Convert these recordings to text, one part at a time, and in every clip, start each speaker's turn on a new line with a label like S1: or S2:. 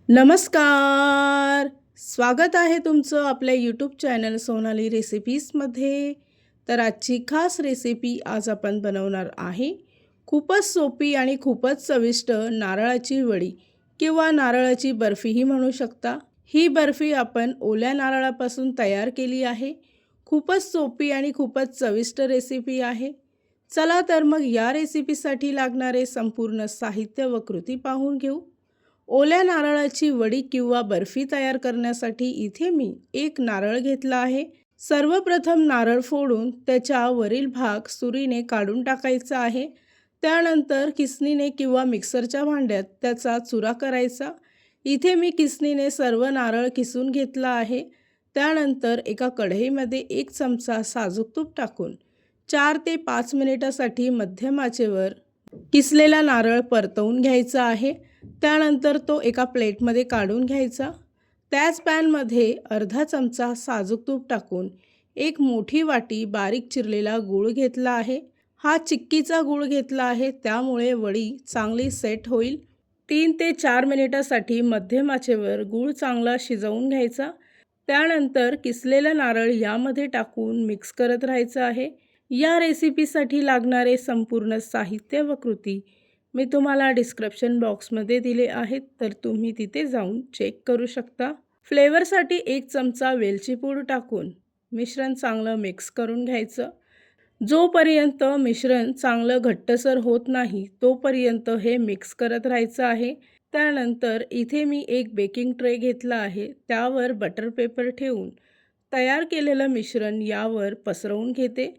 S1: नमस्कार. स्वागत आहे तुमचं आपल्या यूट्यूब चॅनल सोनाली रेसिपीजमध्ये. तर आजची खास रेसिपी आज आपण बनवणार आहे खूपच सोपी आणि खूपच चविष्ट नारळाची वडी किंवा नारळाची बर्फीही म्हणू शकता. ही बर्फी आपण ओल्या नारळापासून तयार केली आहे. खूपच सोपी आणि खूपच चविष्ट रेसिपी आहे. चला तर मग या रेसिपीसाठी लागणारे संपूर्ण साहित्य व कृती पाहून घेऊ. ओल्या नारळाची वडी किंवा बर्फी तयार करण्यासाठी इथे मी एक नारळ घेतला आहे. सर्वप्रथम नारळ फोडून त्याच्या वरील भाग सुरीने काढून टाकायचा आहे. त्यानंतर किसणीने किंवा मिक्सरच्या भांड्यात त्याचा चुरा करायचा. इथे मी किसणीने सर्व नारळ किसून घेतला आहे. त्यानंतर एका कढईमध्ये 1 चमचा साजूक तूप टाकून 4 ते 5 मिनिटासाठी मध्यम आचेवर किसलेला नारळ परतवून घ्यायचा आहे. त्यानंतर तो एका प्लेटमध्ये काढून घ्यायचा. त्याच पॅनमध्ये अर्धा चमचा साजूक तूप टाकून एक मोठी वाटी बारीक चिरलेला गूळ घेतला आहे. हा चिक्कीचा गूळ घेतला आहे, त्यामुळे वडी चांगली सेट होईल. 3 ते 4 मिनिटासाठी मध्यम आचेवर गूळ चांगला शिजवून घ्यायचा. त्यानंतर किसलेला नारळ यामध्ये टाकून मिक्स करत राहायचं आहे. या रेसिपीसाठी लागणारे संपूर्ण साहित्य व कृती मी तुम्हाला डिस्क्रिप्शन बॉक्समध्ये दिले आहेत, तर तुम्ही तिथे जाऊन चेक करू शकता. फ्लेवरसाठी 1 चमचा वेलची पूड टाकून मिश्रण चांगलं मिक्स करून घ्यायचं. जोपर्यंत मिश्रण चांगलं घट्टसर होत नाही तोपर्यंत हे मिक्स करत राहायचं आहे. त्यानंतर इथे मी एक बेकिंग ट्रे घेतला आहे. त्यावर बटर पेपर ठेवून तयार केलेलं मिश्रण यावर पसरवून घेते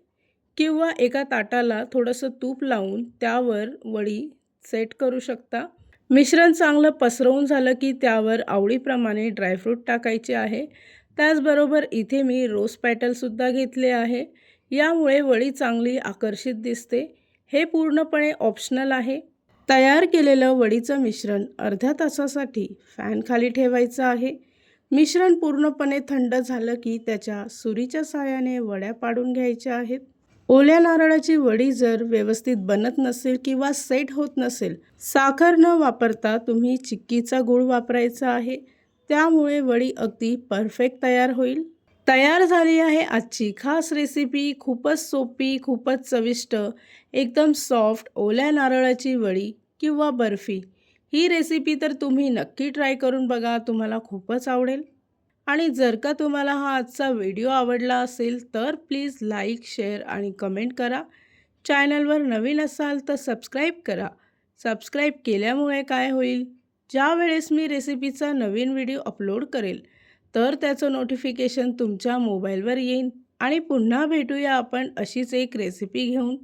S1: किंवा एका ताटाला थोडंसं तूप लावून त्यावर वडी सेट करू शकता. मिश्रण चांगलं पसरवून झालं की त्यावर आवडीप्रमाणे ड्रायफ्रूट टाकायचे आहे. त्याचबरोबर इथे मी रोज पॅटलसुद्धा घेतले आहे. यामुळे वडी चांगली आकर्षित दिसते. हे पूर्णपणे ऑप्शनल आहे. तयार केलेलं वडीचं मिश्रण अर्ध्या तासासाठी फॅन खाली ठेवायचं आहे. मिश्रण पूर्णपणे थंड झालं की त्याच्या सुरीच्या साहाय्याने वड्या पाडून घ्यायच्या आहेत. ओल्या नारळाची वडी जर व्यवस्थित बनत नसेल किंवा सेट होत नसेल, साखर न वापरता तुम्ही चिक्कीचा गूळ वापरायचा आहे. त्यामुळे वडी अगदी परफेक्ट तयार होईल. तयार झाली आहे आजची खास रेसिपी. खूपच सोपी, खूपच चविष्ट, एकदम सॉफ्ट ओल्या नारळाची वडी किंवा बर्फी. ही रेसिपी तर तुम्ही नक्की ट्राय करून बघा, तुम्हाला खूपच आवडेल. आणि जर का तुम्हाला हा आजचा व्हिडिओ आवडला असेल तर प्लीज लाईक, शेअर आणि कमेंट करा. चॅनलवर नवीन असाल तर सबस्क्राईब करा. सबस्क्राईब केल्यामुळे काय होईल, ज्या वेळेस मी रेसिपीचा नवीन व्हिडिओ अपलोड करेल तर त्याचं नोटिफिकेशन तुमच्या मोबाईलवर येईल. आणि पुन्हा भेटूया आपण अशीच एक रेसिपी घेऊन.